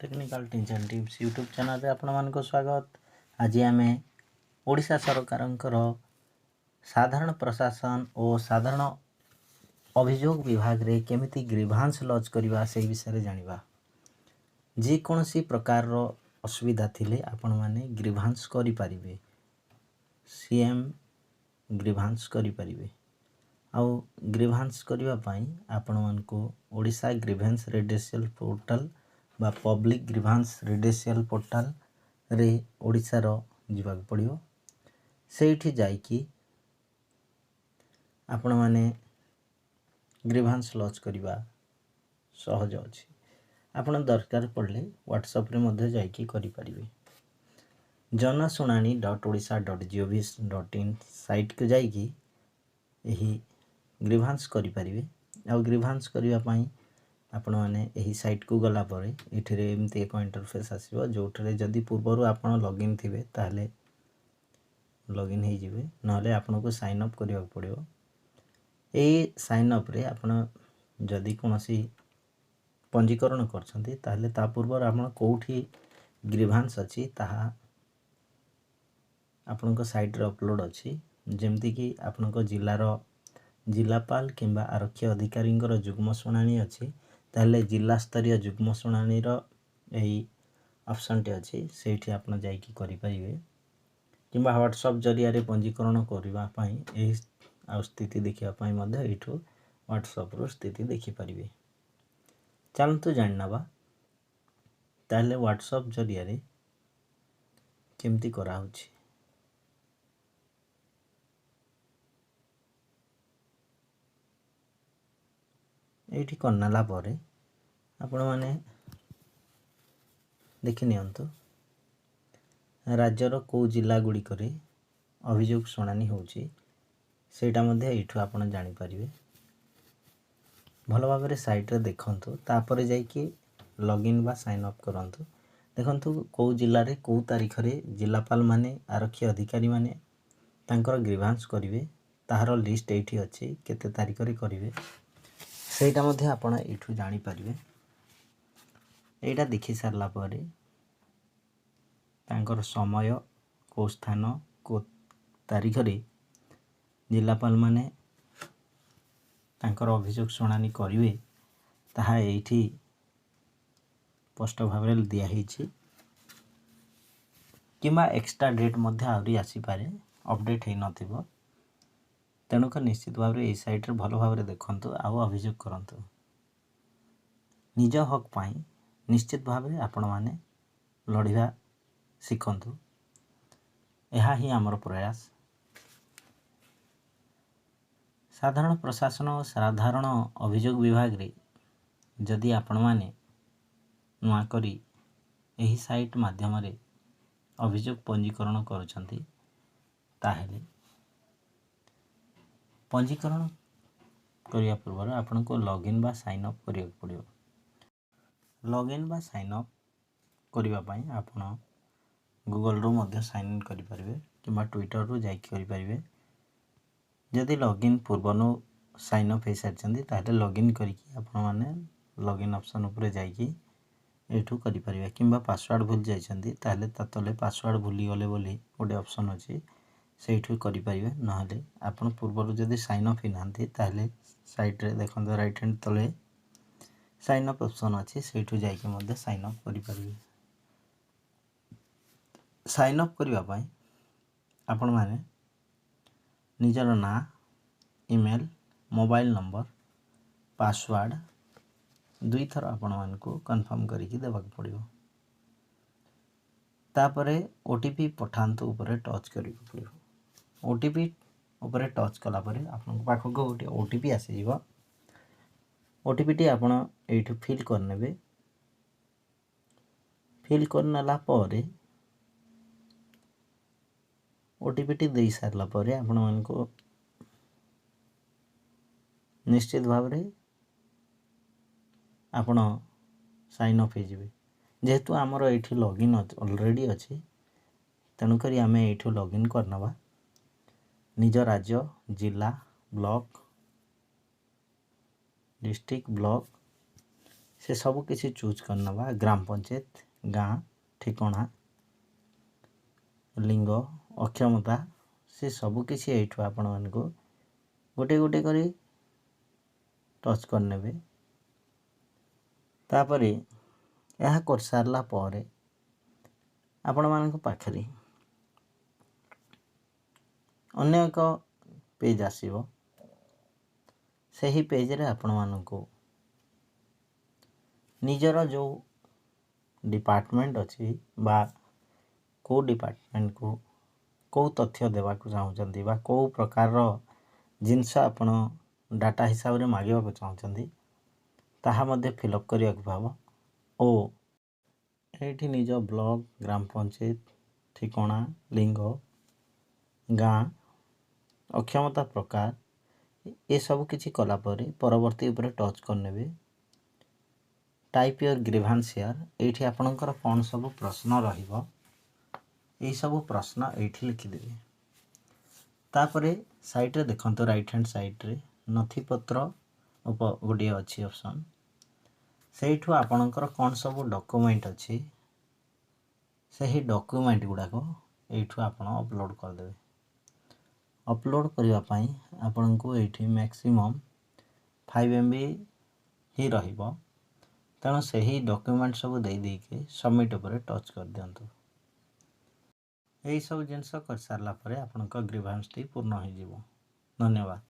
Technical tips and tips YouTube channel रे आपण मानको स्वागत। आज आम ओडिशा सरकारंकर साधारण प्रशासन और साधारण अभियोग विभाग रे केमिति ग्रीभांस लॉन्च करवा से विषय जानिबा। जे कोनसी प्रकार रो असुविधा थिले आपण माने ग्रीभांस करि परिबे, सीएम ग्रीभांस करि परिबे। आउ ग्रीभांस करबा पई आपण मानको ओडिशा ग्रीवेंस रेडिशियल पोर्टल बा पब्लिक ग्रीभांस रेडिशियल पोर्टल रे ओडिशा रो जीवा पड़ियो। सेठी जाई कि आपण माने ग्रीभांस लॉन्च करबा सहज अछि। आपण दरकार पड़ले व्हाट्सएप रे मध्ये जाई कि करि परिबे। janashunani.odisha.gov.in साइट के जाई कि एही ग्रीभांस करि परिबे। आ ग्रीभांस करबा पई आपण माने एही साइट को गला परे एठरे एमते एक इंटरफेस आसीबो जोठरे जदी पूर्वरु आपण लॉगिन थिबे ताले लॉगिन हे जिवे, नहले आपण को साइन अप करिया पड़ियो। ए साइन अप रे आपण जदी कोनोसी पंजीकरण करछन्ती ताले ता पूर्वर आपण कोठी ग्रीभांस अछि ताहा आपण को साइट रे अपलोड अछि। जेमति कि आपण को जिल्ला रो जिलापाल किंबा आरक्षी अधिकारी जुग्म शुणाणी अच्छी ताले जिला स्तरीय जुग्म शुणाणी यही ऑप्शन टे अच्छी से आप करें कि व्हाट्सएप जरिया पंजीकरण करने स्थिति देखापी यू व्हाट्सएप रो स्थिति देखिपारे। चलतु जानवा ताले व्हाट्सएप जरिया केमती कराउछि। एठी करनाला परे आपण माने देखि नियंतु राज्यर को जिला गुडी करे अभियोग शुणानी होउची सेटा मध्ये एठु आपण जानि परिबे। भलो भाबरे साइट रे देखंतु तापरे जाई कि लॉगिन बा साइन अप करंतु। देखंतु को जिल्ला रे को तारिख रे जिलापाल माने आरक्षी अधिकारी माने तांकर ग्रीभांस करिवे ताहार लिस्ट एठी अछि केते तारिख रे करिवे सेटा मध्ये आपण एठु जानि परिबे। एटा देखि सारला परे तांकर समय को स्थान को तारिख रे जिलापाल माने तांकर अभियोग शुणानी करिवे ताहा एठी स्पष्ट भाव रे दिया हिची किमा एक्स्ट्रा डेट मध्ये आउरी आसी पारे अपडेट हे नथिबो। तेणुक निश्चित भाव रे ए साइट रे भलो भाव रे देखंतु आउ अभियोग करंतु। निज हक पाई निश्चित भाव रे आपण माने लढिवा सिखंतु। एहा ही हमर प्रयास। साधारण प्रशासन और साधारण अभियोग विभाग रे जदि आपण माने नुआ करी एही साइट माध्यम रे अभियोग पंजीकरण करूछंती ताहेले पंजीकरण करिया पूर्व आपण को लॉगिन बा साइन अप करिया पड़ियो। लॉगिन बा साइन अप करिवा पई आपण गूगल रो मध्ये साइन इन करि परिबे किबा ट्विटर रो जाई करि परिबे। जदि लॉगिन पूर्वनो साइन अप हे सारछंती ताले लॉगिन करिकि आपण माने लॉगिन ऑप्शन ऊपर जाई कि एठू करि परिबे किबा पासवर्ड भूल जाइछंती ताले ततले पासवर्ड भूली गले बोली गोटे ऑप्शन अछि सेठू करि परिबे। नहले आपण पूर्वरो जदि साइन अप हिनांती ताले साइट रे देखंत राइट हैंड तले साइन अप ऑप्शन अछि सेठू जाई कि मध्ये साइन अप करि परिबे। साइन अप करिवा पई आपण माने निजर ना ईमेल मोबाइल नंबर पासवर्ड दुई थर आपण मान को कंफर्म करिकि देबाक पड़ियो। तापरे ओटीपी पठांतु ऊपर टच करिकि पड़ियो। ओटीपी ऊपर टच कला परे आपण को पाखो को ओटीपी आसी जिवो। ओटीपी टी आपण एठु फिल करनेबे। फिल करनला परे ओटीपी टी देई सारला परे आपण मान को निश्चित भाव रे आपण साइन अप हे जिवे। जेहेतु हमर एठी लॉगिन ऑलरेडी अछि तेनु करी हमें एठु लॉगिन करनबा। निज राज्य जिला ब्लॉक डिस्ट्रिक्ट ब्लॉक से सब किसी चूज करनवा ग्राम पंचायत गाँ ठिकाना लिंग अक्षमता से सब किसी एठू आपण मानक गोटे गोटे करी टच करने तापरे यह कर सारला पर आपण मानक पाखरे अन्य एक पेज आसीबो सही पेज रे आपण मानक निजर जो डिपार्टमेंट अच्छी बा को डिपार्टमेंट को कौ तथ्य देवा को चाहूँगी बा कौ प्रकार जिनस आपण डाटा हिसाब से मांगा को चाहूँगी ताहा मध्य फिलअप करने को भाव ओ एठी निज ब्लॉक ग्राम पंचायत ठिकाना लिंग गाँ अक्षमता प्रकार ये सब किसी कलापर परवर्ती उपरे टच करने टाइप योर ग्रीभांस हियर एठी आपणकर कौन सब प्रश्न रहिबो यही सब प्रश्न एठी लिखिदेवे तापरे साइड रे देखंतो राइट हैंड साइड रे नथिपत्र गोटे अच्छी ऑप्शन सेठू आपणकर कौन सब डॉक्यूमेंट अच्छी सही डॉक्यूमेंट गुड़ाक एठू आपण अपलोड करदेवे अपलोड करने आपण को एठी मैक्सिमम 5 MB ही रहिबो तेणु से ही डॉक्यूमेंट सब दे देके सबमिट उपर टच कर दियंतु यही सब जिनस कर सारला परे आपनका ग्रीभांस टी पूर्ण हो जिवो। धन्यवाद।